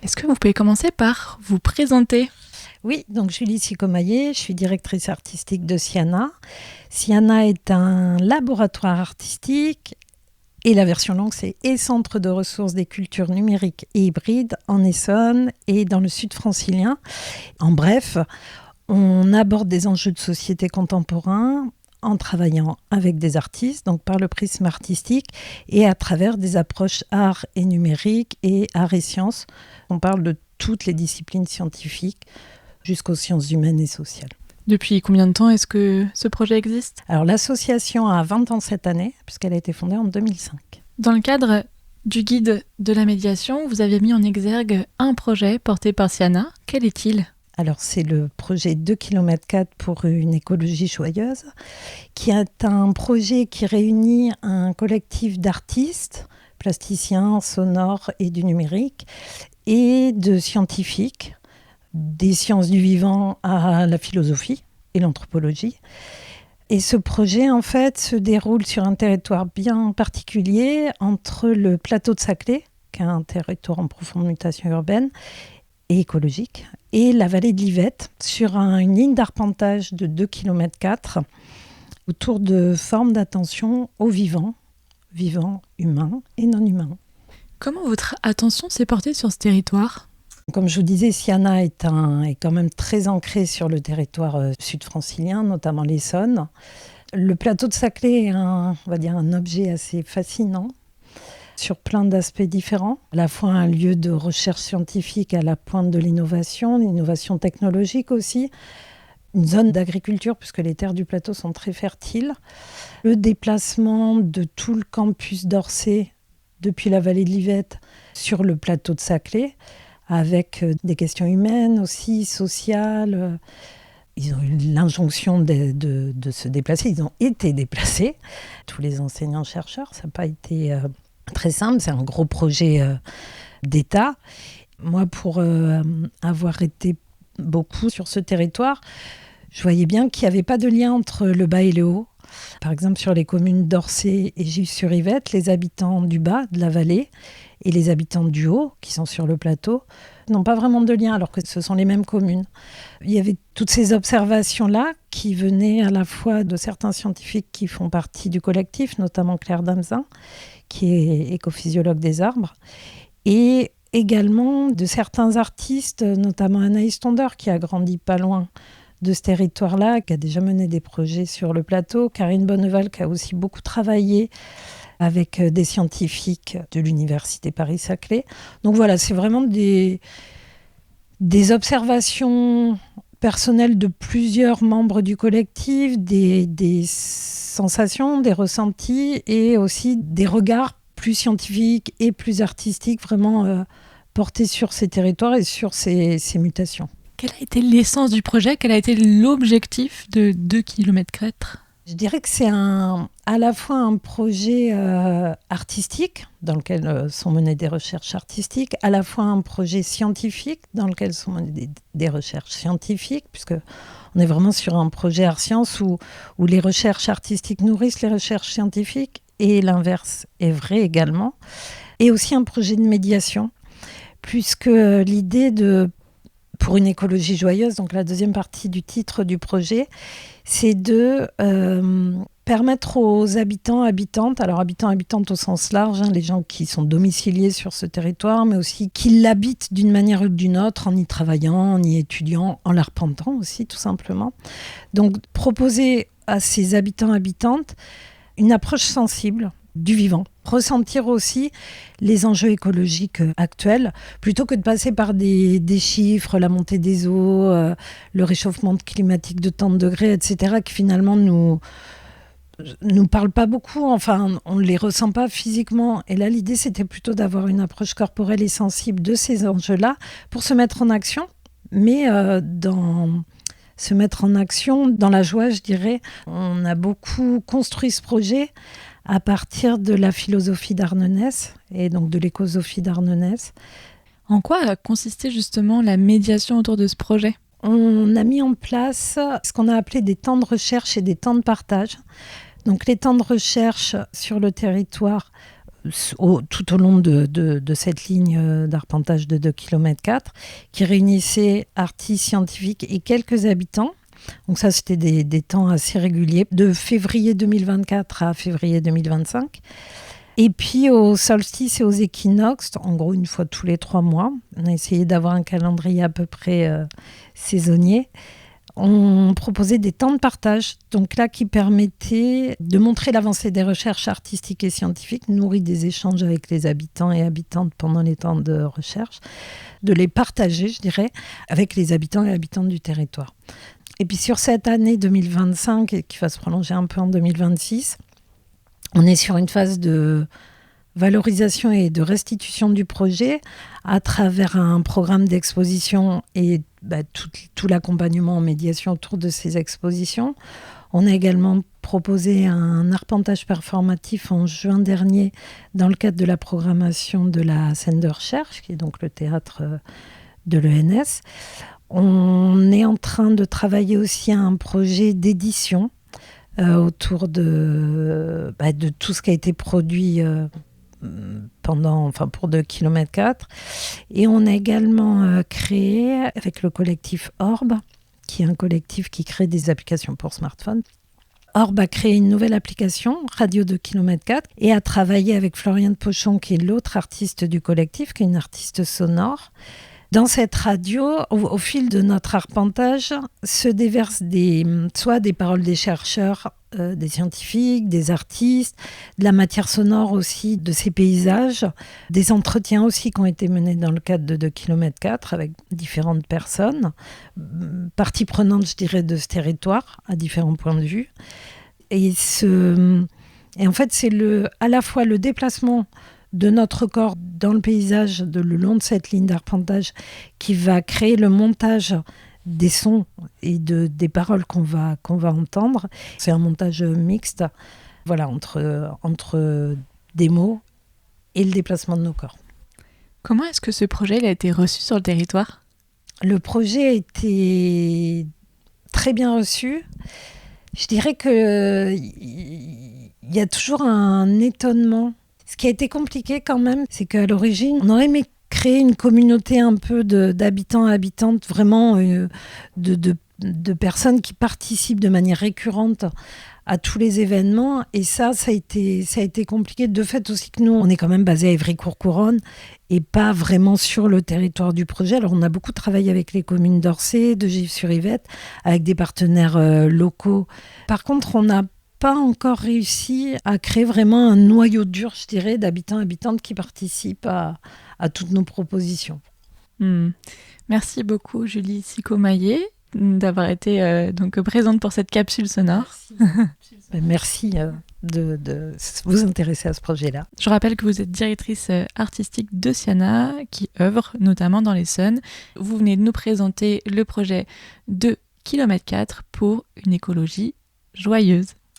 Est-ce que vous pouvez commencer par vous présenter? Oui, donc Julie Sicomaillé, je suis directrice artistique de Siana. Siana est un laboratoire artistique et la version longue, c'est et Centre de ressources des cultures numériques et hybrides en Essonne et dans le sud francilien. En bref, on aborde des enjeux de société contemporains en travaillant avec des artistes, donc par le prisme artistique et à travers des approches art et numérique et art et sciences. On parle de toutes les disciplines scientifiques jusqu'aux sciences humaines et sociales. Depuis combien de temps est-ce que ce projet existe? Alors l'association a 20 ans cette année, puisqu'elle a été fondée en 2005. Dans le cadre du guide de la médiation, vous avez mis en exergue un projet porté par Siana. Quel est-il? Alors c'est le projet 2 km 4 pour une écologie joyeuse, qui est un projet qui réunit un collectif d'artistes, plasticiens, sonores et du numérique, et de scientifiques, des sciences du vivant à la philosophie et l'anthropologie. Et ce projet, en fait, se déroule sur un territoire bien particulier, entre le plateau de Saclay, qui est un territoire en profonde mutation urbaine et écologique, et la vallée de l'Yvette, sur une ligne d'arpentage de 2 km 4, autour de formes d'attention aux vivants, humains et non humains. Comment votre attention s'est portée sur ce territoire? Comme je vous disais, Siana est quand même très ancré sur le territoire sud-francilien, notamment l'Essonne. Le plateau de Saclay est on va dire un objet assez fascinant sur plein d'aspects différents. À la fois un lieu de recherche scientifique à la pointe de l'innovation technologique aussi. Une zone d'agriculture, puisque les terres du plateau sont très fertiles. Le déplacement de tout le campus d'Orsay depuis la vallée de l'Yvette sur le plateau de Saclay, avec des questions humaines aussi, sociales. Ils ont eu l'injonction de se déplacer, ils ont été déplacés. Tous les enseignants-chercheurs, ça n'a pas été très simple, c'est un gros projet d'État. Moi, pour avoir été beaucoup sur ce territoire, je voyais bien qu'il n'y avait pas de lien entre le bas et le haut. Par exemple, sur les communes d'Orsay et Gif-sur-Yvette, les habitants du bas, de la vallée, et les habitants du haut, qui sont sur le plateau, n'ont pas vraiment de lien, alors que ce sont les mêmes communes. Il y avait toutes ces observations-là qui venaient à la fois de certains scientifiques qui font partie du collectif, notamment Claire Damzin, qui est écophysiologue des arbres, et également de certains artistes, notamment Anaïs Tondeur, qui a grandi pas loin de ce territoire-là, qui a déjà mené des projets sur le plateau, Karine Bonneval, qui a aussi beaucoup travaillé avec des scientifiques de l'Université Paris-Saclay. Donc voilà, c'est vraiment des observations personnelles de plusieurs membres du collectif, des sensations, des ressentis et aussi des regards plus scientifiques et plus artistiques vraiment portés sur ces territoires et sur ces mutations. Quelle a été l'essence du projet? Quel a été l'objectif de 2 km 4? Je dirais que c'est à la fois un projet artistique, dans lequel sont menées des recherches artistiques, à la fois un projet scientifique, dans lequel sont menées des recherches scientifiques, puisque on est vraiment sur un projet art-science où les recherches artistiques nourrissent les recherches scientifiques, et l'inverse est vrai également. Et aussi un projet de médiation, puisque l'idée pour une écologie joyeuse, donc la deuxième partie du titre du projet, c'est de permettre aux habitantes au sens large, les gens qui sont domiciliés sur ce territoire, mais aussi qui l'habitent d'une manière ou d'une autre, en y travaillant, en y étudiant, en l'arpentant aussi, tout simplement. Donc, proposer à ces habitantes une approche sensible du vivant, ressentir aussi les enjeux écologiques actuels, plutôt que de passer par des chiffres, la montée des eaux, le réchauffement climatique de tant de degrés, etc., qui finalement nous parlent pas beaucoup, enfin on ne les ressent pas physiquement. Et là l'idée c'était plutôt d'avoir une approche corporelle et sensible de ces enjeux-là pour se mettre en action, mais se mettre en action dans la joie, je dirais. On a beaucoup construit ce projet à partir de la philosophie d'Arnonès et donc de l'écosophie d'Arnonès. En quoi a consisté justement la médiation autour de ce projet? On a mis en place ce qu'on a appelé des temps de recherche et des temps de partage. Donc les temps de recherche sur le territoire tout au long de cette ligne d'arpentage de 2 km 4 qui réunissait artistes, scientifiques et quelques habitants. Donc ça, c'était des temps assez réguliers, de février 2024 à février 2025. Et puis au solstice et aux équinoxes, en gros une fois tous les 3 mois, on a essayé d'avoir un calendrier à peu près saisonnier. On proposait des temps de partage, donc là qui permettaient de montrer l'avancée des recherches artistiques et scientifiques, nourries des échanges avec les habitants et habitantes pendant les temps de recherche, de les partager, je dirais, avec les habitants et habitantes du territoire. Et puis sur cette année 2025, et qui va se prolonger un peu en 2026, on est sur une phase de valorisation et de restitution du projet à travers un programme d'exposition et tout l'accompagnement en médiation autour de ces expositions. On a également proposé un arpentage performatif en juin dernier dans le cadre de la programmation de la scène de recherche, qui est donc le théâtre de l'ENS. On est en train de travailler aussi à un projet d'édition autour de tout ce qui a été produit pour 2 km 4. Et on a également créé, avec le collectif Orb, qui est un collectif qui crée des applications pour smartphone. Orb a créé une nouvelle application, Radio 2 km 4, et a travaillé avec Floriane Pochon, qui est l'autre artiste du collectif, qui est une artiste sonore. Dans cette radio, au fil de notre arpentage, se déversent soit des paroles des chercheurs, des scientifiques, des artistes, de la matière sonore aussi de ces paysages, des entretiens aussi qui ont été menés dans le cadre de 2 km 4 avec différentes personnes, parties prenantes, je dirais, de ce territoire, à différents points de vue. Et en fait, c'est à la fois le déplacement de notre corps dans le paysage le long de cette ligne d'arpentage qui va créer le montage des sons et des paroles qu'on va entendre. C'est un montage mixte, voilà, entre des mots et le déplacement de nos corps. Comment est-ce que ce projet a été reçu sur le territoire ? Le projet a été très bien reçu. Je dirais qu'il y a toujours un étonnement. Ce qui a été compliqué quand même, c'est qu'à l'origine, on aurait aimé créer une communauté un peu d'habitants et habitantes, vraiment de personnes qui participent de manière récurrente à tous les événements. Et ça a été compliqué. De fait aussi que nous, on est quand même basé à Évry-Courcouronnes et pas vraiment sur le territoire du projet. Alors on a beaucoup travaillé avec les communes d'Orsay, de Gif-sur-Yvette, avec des partenaires locaux. Par contre, on n'a pas encore réussi à créer vraiment un noyau dur, je dirais, d'habitants et habitantes qui participent à toutes nos propositions. Merci beaucoup, Julie Sicot-Maillet, d'avoir été donc présente pour cette capsule sonore. Merci de vous intéresser à ce projet-là. Je rappelle que vous êtes directrice artistique de Siana, qui œuvre notamment dans l'Essonne. Vous venez de nous présenter le projet 2 km 4 pour une écologie joyeuse.